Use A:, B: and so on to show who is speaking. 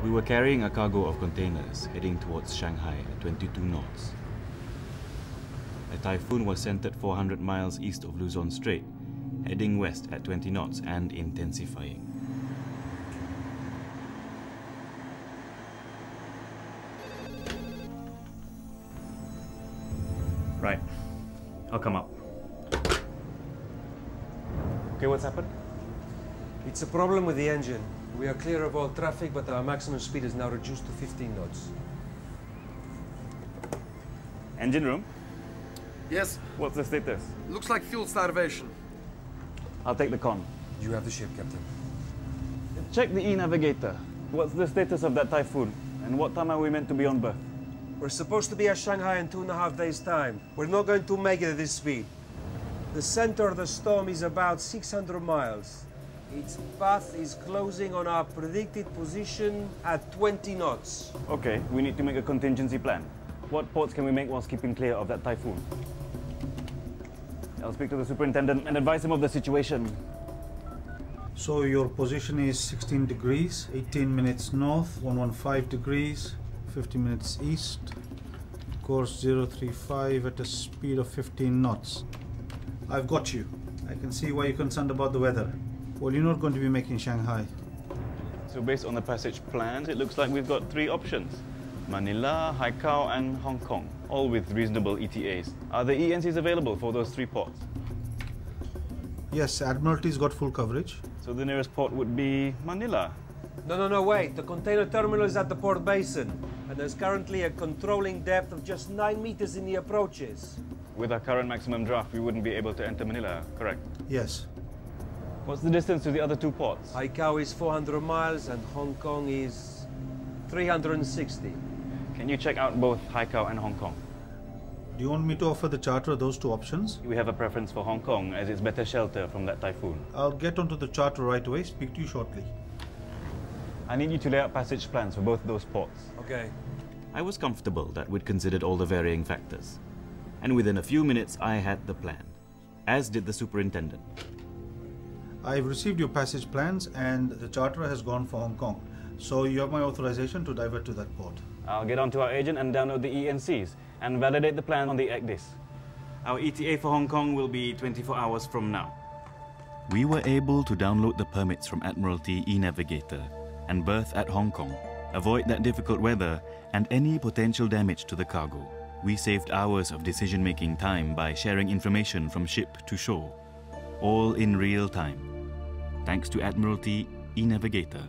A: We were carrying a cargo of containers heading towards Shanghai at 22 knots. A typhoon was centered 400 miles east of Luzon Strait, heading west at 20 knots and intensifying. Right. I'll come up. Okay, what's happened?
B: It's a problem with the engine. We are clear of all traffic, but our maximum speed is now reduced to 15 knots.
A: Engine room?
C: Yes,
A: What's the status?
C: looks like fuel starvation.
A: I'll take the con.
B: You have the ship, Captain.
A: Check the e-navigator. What's the status of that typhoon? And what time are we meant to be on berth?
B: We're supposed to be at Shanghai in 2.5 days' time. We're not going to make it at this speed. The center of the storm is about 600 miles. Its path is closing on our predicted position at 20 knots.
A: Okay, we need to make a contingency plan. What ports can we make whilst keeping clear of that typhoon? I'll speak to the superintendent and advise him of the situation.
D: So your position is 16 degrees, 18 minutes north, 115 degrees, 50 minutes east, course 035 at a speed of 15 knots. I've got you. I can see why you're concerned about the weather. Well, you're not going to be making Shanghai.
A: So based on the passage plans, it looks like we've got 3 options. Manila, Haikou and Hong Kong, all with reasonable ETAs. Are the ENCs available for those 3 ports?
D: Yes, Admiralty's got full coverage.
A: So the nearest port would be Manila.
B: No, wait. The container terminal is at the port basin, and there's currently a controlling depth of just 9 meters in the approaches.
A: With our current maximum draft, we wouldn't be able to enter Manila, correct?
D: Yes.
A: What's the distance to the other 2 ports?
B: Haikou is 400 miles and Hong Kong is 360.
A: Can you check out both Haikou and Hong Kong?
D: Do you want me to offer the charter those 2 options?
A: We have a preference for Hong Kong as it's better shelter from that typhoon.
D: I'll get onto the charter right away. Speak to you shortly.
A: I need you to lay out passage plans for both those ports.
B: Okay.
A: I was comfortable that we'd considered all the varying factors. And within a few minutes, I had the plan, as did the superintendent.
D: I've received your passage plans and the charter has gone for Hong Kong. So you have my authorization to divert to that port.
A: I'll get onto our agent and download the ENCs and validate the plan on the ECDIS. Our ETA for Hong Kong will be 24 hours from now. We were able to download the permits from Admiralty e-navigator and berth at Hong Kong, avoid that difficult weather and any potential damage to the cargo. We saved hours of decision-making time by sharing information from ship to shore, all in real time, thanks to Admiralty e-navigator.